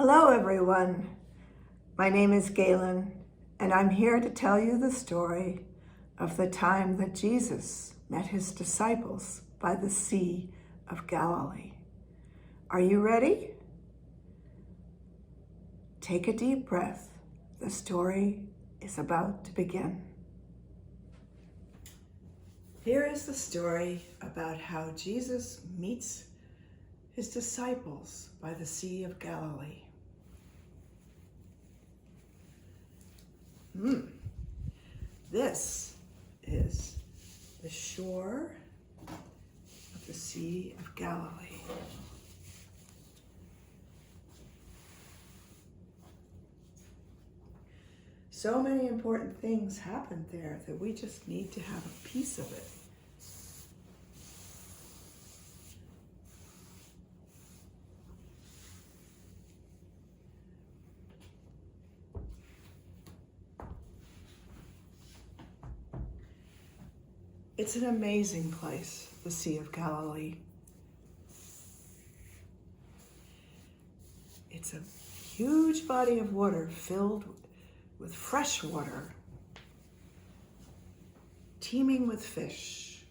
Hello everyone, my name is Gaylen and I'm here to tell you the story of the time that Jesus met his disciples by the Sea of Galilee. Are you ready? Take a deep breath. The story is about to begin. Here is the story about how Jesus meets his disciples by the Sea of Galilee. This is the shore of the Sea of Galilee. So many important things happened there that we just need to have a piece of it. It's an amazing place, the Sea of Galilee. It's a huge body of water filled with fresh water, teeming with fish,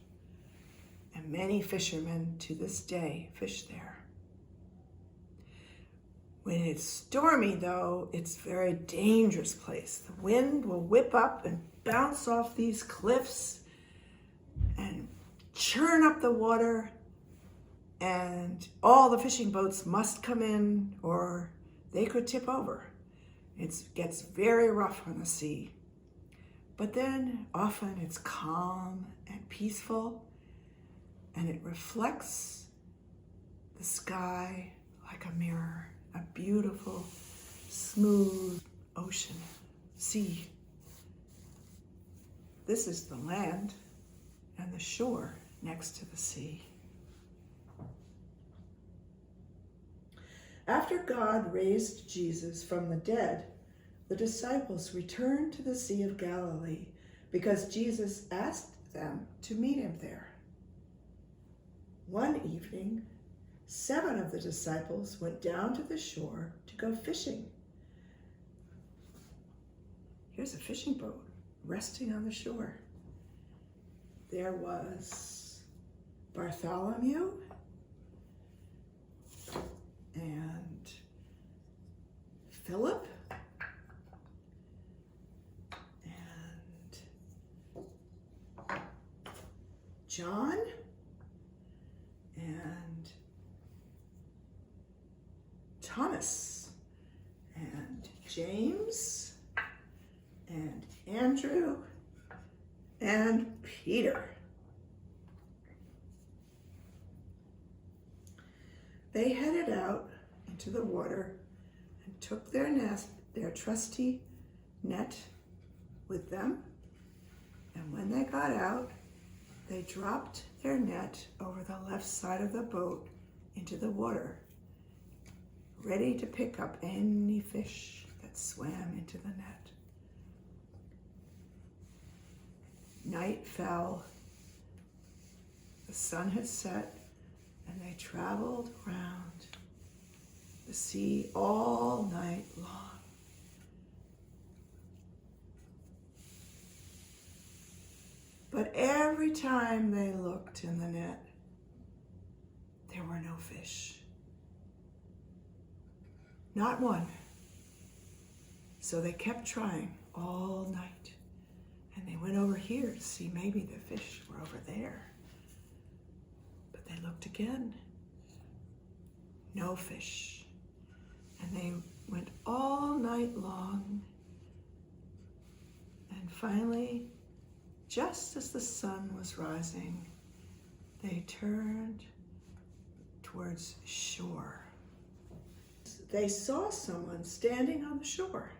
and many fishermen to this day fish there. When it's stormy, though, it's a very dangerous place. The wind will whip up and bounce off these cliffs and churn up the water, and all the fishing boats must come in or they could tip over. It gets very rough on the sea. But then often it's calm and peaceful, and it reflects the sky like a mirror, a beautiful, smooth ocean, sea. This is the land and the shore next to the sea. After God raised Jesus from the dead, the disciples returned to the Sea of Galilee because Jesus asked them to meet him there. One evening, 7 of the disciples went down to the shore to go fishing. Here's a fishing boat resting on the shore. There was Bartholomew and Philip and John and Thomas and James and Andrew and Peter. They headed out into the water and took their trusty net with them. And when they got out, they dropped their net over the left side of the boat into the water, ready to pick up any fish that swam into the net. Night fell, the sun had set, and they traveled around the sea all night long. But every time they looked in the net, there were no fish. Not one. So they kept trying all night. And they went over here to see maybe the fish were over there. But they looked again. No fish. And they went all night long. And finally, just as the sun was rising, they turned towards shore. They saw someone standing on the shore.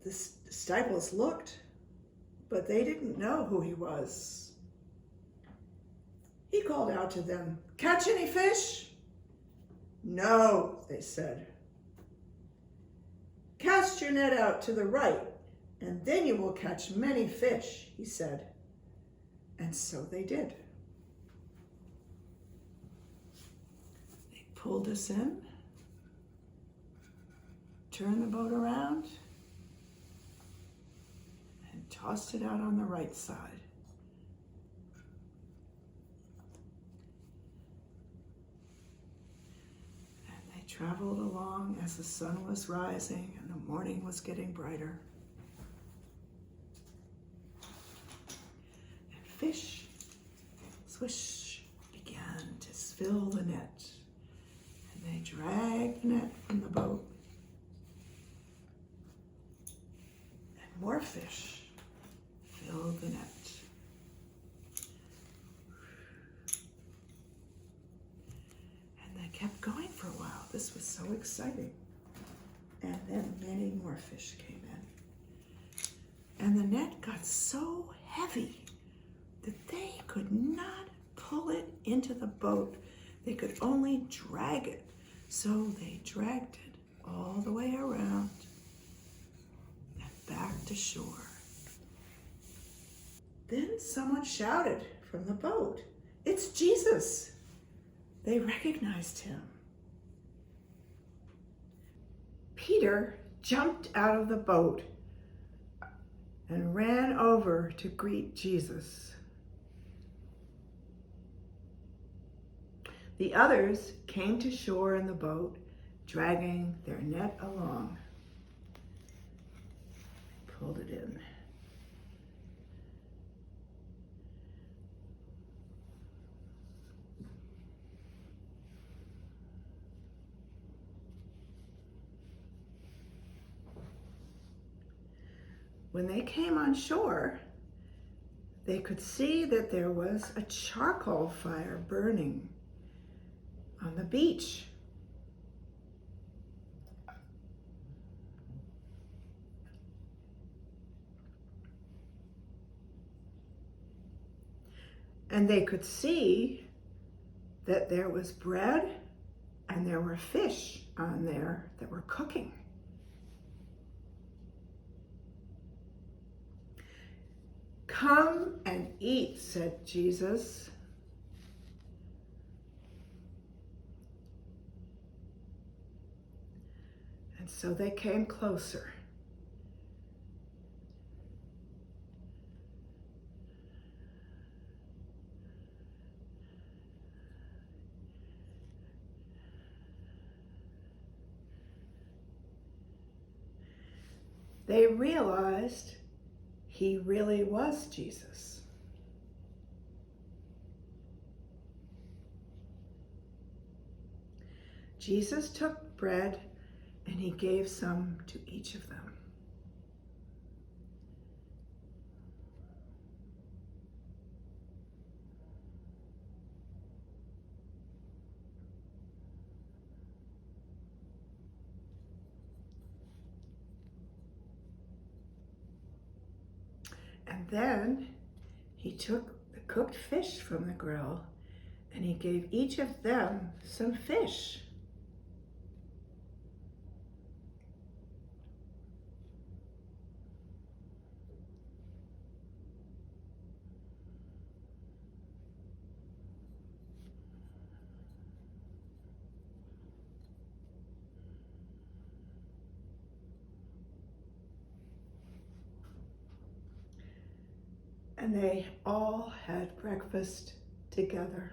The disciples looked, but they didn't know who he was. He called out to them, "Catch any fish?" "No," they said. "Cast your net out to the right, and then you will catch many fish," he said. And so they did. They pulled us in, turned the boat around, and tossed it out on the right side. And they traveled along as the sun was rising and the morning was getting brighter. And fish, swish, began to fill the net. And they dragged the net from the boat. And more fish filled the net. And they kept going for a while. This was so exciting. And then many more fish came in. And the net got so heavy that they could not pull it into the boat. They could only drag it. So they dragged it all the way around and back to shore. Then someone shouted from the boat, "It's Jesus!" They recognized him. Peter jumped out of the boat and ran over to greet Jesus. The others came to shore in the boat, dragging their net along. They pulled it in. When they came on shore, they could see that there was a charcoal fire burning on the beach. And they could see that there was bread and there were fish on there that were cooking. "Come and eat," said Jesus. And so they came closer. They realized he really was Jesus. Jesus took bread and he gave some to each of them. And then he took the cooked fish from the grill and he gave each of them some fish. And they all had breakfast together.